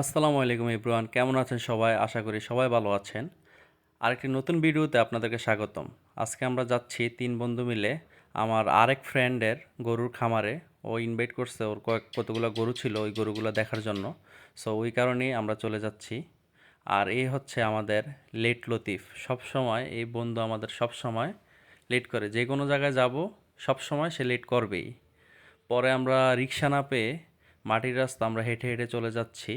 আসসালামু আলাইকুম এভরিওয়ান, কেমন আছেন সবাই? আশা করি সবাই ভালো আছেন। আরেকটি নতুন ভিডিওতে আপনাদেরকে স্বাগতম। আজকে আমরা যাচ্ছি ৩ বন্ধু মিলে আমার আরেক ফ্রেন্ডের গরুর খামারে। ও ইনভাইট করছে, ওর কতগুলো গরু ছিল ওই গরুগুলো দেখার জন্য। সো ওই কারণেই আমরা চলে যাচ্ছি। আর এই হচ্ছে আমাদের লেট লতিফ। সবসময় এই বন্ধু আমাদের সবসময় লেট করে, যে কোনো জায়গায় যাব সবসময় সে লেট করবেই। পরে আমরা রিক্সা না পেয়ে মাটির রাস্তা আমরা হেঁটে হেঁটে চলে যাচ্ছি।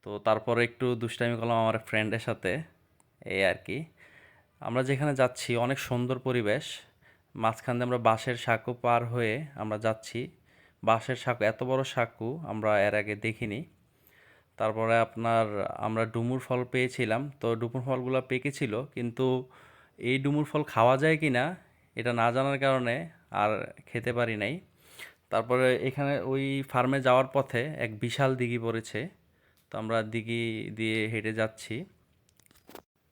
তো তারপরে একটু দুষ্টামি করলাম আমার ফ্রেন্ডের সাথে, এই আর কি। আমরা যেখানে যাচ্ছি অনেক সুন্দর পরিবেশ। মাঝখান দিয়ে আমরা বাঁশের সাঁকো পার হয়ে আমরা যাচ্ছি। বাঁশের সাঁকো, এত বড় সাঁকো আমরা এর আগে দেখিনি। তারপরে আপনার আমরা ডুমুর ফল পেয়েছিলাম, তো ডুমুর ফলগুলো পেকেছিল, কিন্তু এই ডুমুর ফল খাওয়া যায় কি না এটা না জানার কারণে আর খেতে পারি নাই। তারপরে এখানে ওই ফার্মে যাওয়ার পথে এক বিশাল দিঘি পড়েছে, তো আমরা দিঘি দিয়ে হেঁটে যাচ্ছি।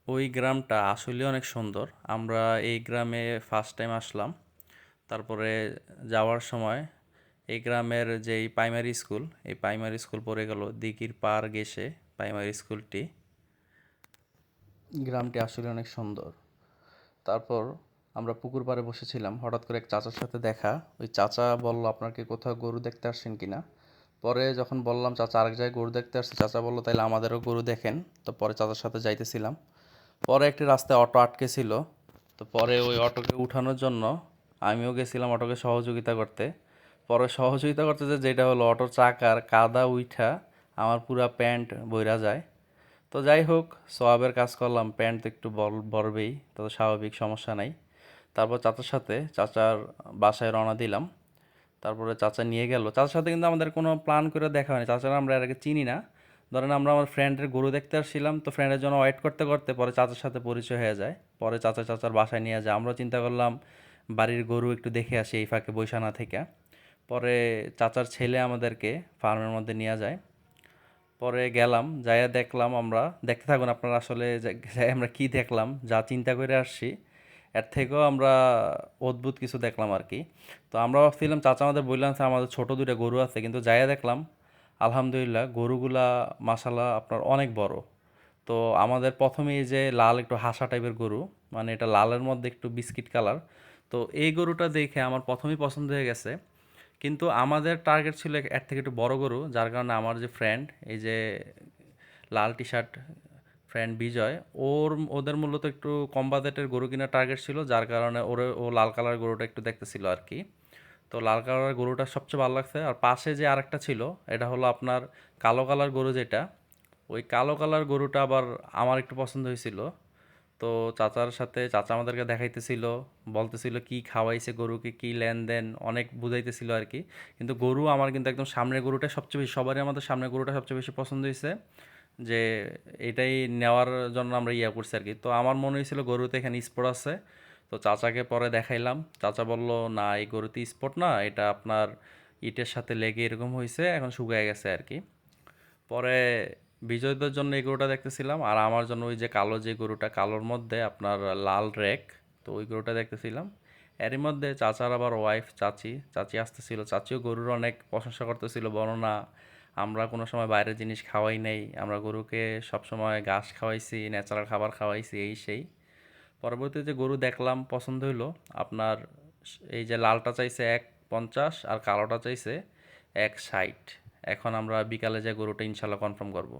ওই গ্রামটা আসলে অনেক সুন্দর। আমরা এই গ্রামে ফার্স্ট টাইম আসলাম। তারপরে যাওয়ার সময় এই গ্রামের যেই প্রাইমারি স্কুল, এই প্রাইমারি স্কুল পড়ে গেল দিঘির পার ঘেঁষে। প্রাইমারি স্কুলটি, গ্রামটি আসলে অনেক সুন্দর। তারপর আমরা পুকুর পাড়ে বসেছিলাম, হঠাৎ করে এক চাচার সাথে দেখা। ওই চাচা বলল, আপনার কি কোথাও গরু দেখতে আসছেন কিনা? পরে যখন বললাম চাচা আরেক জায়গায় গরু দেখতে আসছে, চাচা বললো তাইলে আমাদেরও গরু দেখেন। তো পরে চাচার সাথে যাইতেছিলাম। পরে একটি রাস্তায় অটো আটকে ছিল, তো পরে ওই অটোকে উঠানোর জন্য আমিও গেছিলাম অটোকে সহযোগিতা করতে। পরে সহযোগিতা করতে যে যেটা হলো, অটোর চাকার কাদা উইঠা আমার পুরা প্যান্ট বইরা যায়। তো যাই হোক, সোয়াবের কাজ করলাম, প্যান্ট তো একটু বলবেই, তো স্বাভাবিক, সমস্যা নাই। তারপর চাচার সাথে চাচার বাসায় রওনা দিলাম। তারপরে চাচা নিয়ে গেল। চাচার সাথে কিন্তু আমাদের কোনো প্ল্যান করে দেখা হয়নি, চাচারা আমরা এর আগে চিনি না। ধরেন আমরা আমার ফ্রেন্ডের গরু দেখতে আসছিলাম, তো ফ্রেন্ডের জন্য ওয়েট করতে করতে পরে চাচার সাথে পরিচয় হয়ে যায়। পরে চাচার বাসায় নিয়ে যায়, আমরা চিন্তা করলাম বাড়ির গরু একটু দেখে আসি এই ফাঁকে বৈশানা থেকে। পরে চাচার ছেলে আমাদেরকে ফার্মের মধ্যে নিয়ে যায়। পরে গেলাম, যাইয়া দেখলাম, আমরা দেখতে থাকুন আপনারা আসলে যাই আমরা কি দেখলাম, যা চিন্তা করে আসছি এর থেকেও আমরা অদ্ভুত কিছু দেখলাম আর কি। তো আমরা ভাবছিলাম, চাচা আমাদের বললাম স্যার আমাদের ছোটো দুইটা গরু আছে, কিন্তু যাইয়া দেখলাম আলহামদুলিল্লাহ গরুগুলা মাশাল্লাহ আপনার অনেক বড়। তো আমাদের প্রথমেই যে লাল একটু হাসা টাইপের গরু, মানে এটা লালের মধ্যে একটু বিস্কিট কালার, তো এই গরুটা দেখে আমার প্রথমেই পছন্দ হয়ে গেছে। কিন্তু আমাদের টার্গেট ছিল এর থেকে একটু বড় গরু, যার কারণে আমার যে ফ্রেন্ড, এই যে লাল টি শার্ট ফ্রেন্ড বিজয়, ওদের মূলত একটু কম বাজেটের গরু কেনার টার্গেট ছিল, যার কারণে ও লাল কালার গরুটা একটু দেখতেছিল আর কি। তো লাল কালার গরুটা সবচেয়ে ভালো লাগছে। আর পাশে যে আরেকটা ছিল, এটা হলো আপনার কালো কালার গরু যেটা, ওই কালো কালার গরুটা আবার আমার একটু পছন্দ হয়েছিল। তো চাচার সাথে চাচা আমাদেরকে দেখাইতেছিল, বলতেছিল কি খাওয়াইছে গরুকে, কি লেনদেন, অনেক বুঝাইতেছিল আর কি। কিন্তু গরু আমার কিন্তু একদম সামনের গরুটা সবচেয়ে বেশি, সবারই আমাদের সামনের গরুটা সবচেয়ে বেশি পছন্দ হয়েছে, যে এটাই নেওয়ার জন্য আমরা ইয়া করছি আর কি। তো আমার মনে হয়েছিল গরুতে এখানে স্পট আছে। তো চাচাকে পরে দেখাইলাম, চাচা বলল না এই গরুতে স্পট না, এটা আপনার ইটের সাথে লেগে এরকম হয়েছে, এখন শুকিয়ে গেছে আর কি। পরে বিজয়দের জন্য এই গরুটা দেখতেছিলাম, আর আমার জন্য ওই যে কালো যে গরুটা, কালোর মধ্যে আপনার লাল রেক, তো ওই গরুটা দেখতেছিলাম। এরই মধ্যে চাচার আবার ওয়াইফ চাচি চাচি আসতেছিল, চাচিও গরুর অনেক প্রশংসা করতেছিল, বর্ণনা আমরা কোনো সময় বাইরের জিনিস খাওয়াই নাই, আমরা গরুকে সবসময় ঘাস খাওয়াইছি, ন্যাচারাল খাবার খাওয়াইছি, এই সেই। পরবর্তীতে গরু দেখলাম, পছন্দ হইলো আপনার। এই যে লালটা চাইছে 150 আর কালোটা চাইছে 160। এখন আমরা বিকালে যে গরুটা ইনশাল্লাহ কনফার্ম করব।